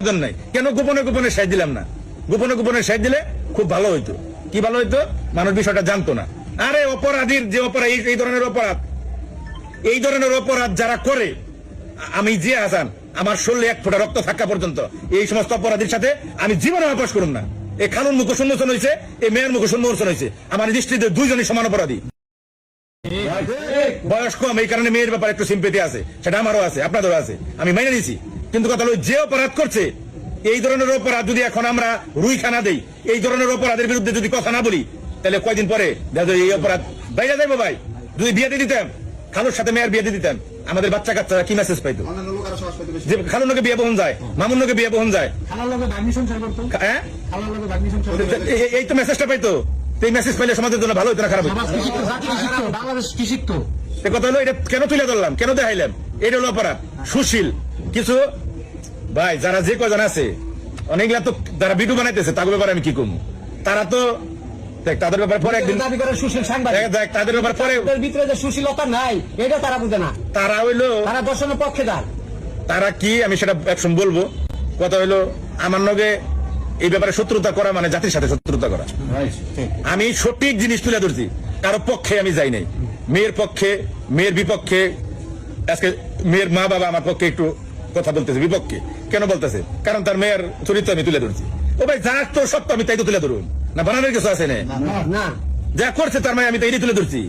নাই কেন গোপনে গোপনে সাইজ দিলাম না? গোপনে গোপনে সাইজ দিলে খুব ভালো হইতো। কি ভালো হইতো? মানুষ বিষয়টা জানতো না। আরে অপরাধীর যে অপরাধ, এই ধরনের অপরাধ, এই ধরনের অপরাধ যারা করে, আমি জিয়া হাসান, আমার শরীরে এক ফোঁটা রক্ত থাকা পর্যন্ত এই সমস্ত অপরাধীর সাথে আমি জীবনে অভ্যাস করুন না। এই খালুন মুখ উন্মোচন হয়েছে, এই মেয়ের মুখ উন্মোচন হয়েছে। আমার দৃষ্টিতে দুইজনই সমান অপরাধী। বয়স কম, এই কারণে মেয়ের ব্যাপারে একটু সিম্পেথি আছে, সেটা আমারও আছে, আপনাদেরও আছে, আমি মেনে নিছি। কিন্তু কথা হলো, যে অপরাধ করছে, এই ধরনের অপরাধ যদি এখন আমরা রুইখানা দেই, এই ধরনের অপরাধের বিরুদ্ধে যদি কথা না বলি, তাহলে কয়দিন পরে দেখো এই অপরাধ বাইরে যাইবো। ভাই, যদি বিয়ে দিয়ে দিতাম, খালুর সাথে মেয়ের বিয়ে দিয়ে দিতাম, আমাদের বাচ্চা কাচ্চারা কি মেসেজ পাইতো যে খালুর লোকে বিয়ে বহন যায়, মামুর লোকে বিয়ে বহন যায়, এই তো মেসেজটা পাইতো। এই মেসেজ পাইলে সমাজের জন্য ভালো হইতো না খারাপ হইতো? কথা হলো, এটা কেন তুলে ধরলাম, কেন দেখাইলাম? এটা হলো অপরাধ। সুশীল কিছু ভাই যারা যে কজন আছে, অনেকগুলা তো যারা ভিডিও বানাইতেছে, তাদের ব্যাপারে আমি কি করবো? তারা তো তাদের ব্যাপারে পরে একদিন দাবি করে সুশীল সাংবাদিক, তাদের ব্যাপারে পরে ভিতরে যে সুশীলতা নাই, এটা তারা বুঝে না। তারা হইলো, তারা দর্শনের পক্ষেদার। তারা কি, আমি সেটা একসময় বলবো। কথা হইলো, আমার লগে এই ব্যাপারে শত্রুতা করা মানে জাতির সাথে শত্রুতা করা। আমি সঠিক জিনিস তুলে ধরছি, কারো পক্ষে আমি যাই নাই। মেয়ের পক্ষে, মেয়ের বিপক্ষে, আজকে মেয়ের মা বাবা আমার পক্ষে একটু কথা বলতেছে, বিপক্ষে কেন বলতেছে? কারণ তার মেয়ের চরিত্র আমি তুলে ধরছি। ও ভাই, যা তো সত্য আমি তাই তো তুলে ধরুন না, বানানোর কিছু আছে না? যা করছে তার মেয়ে আমি তাই তুলে ধরছি।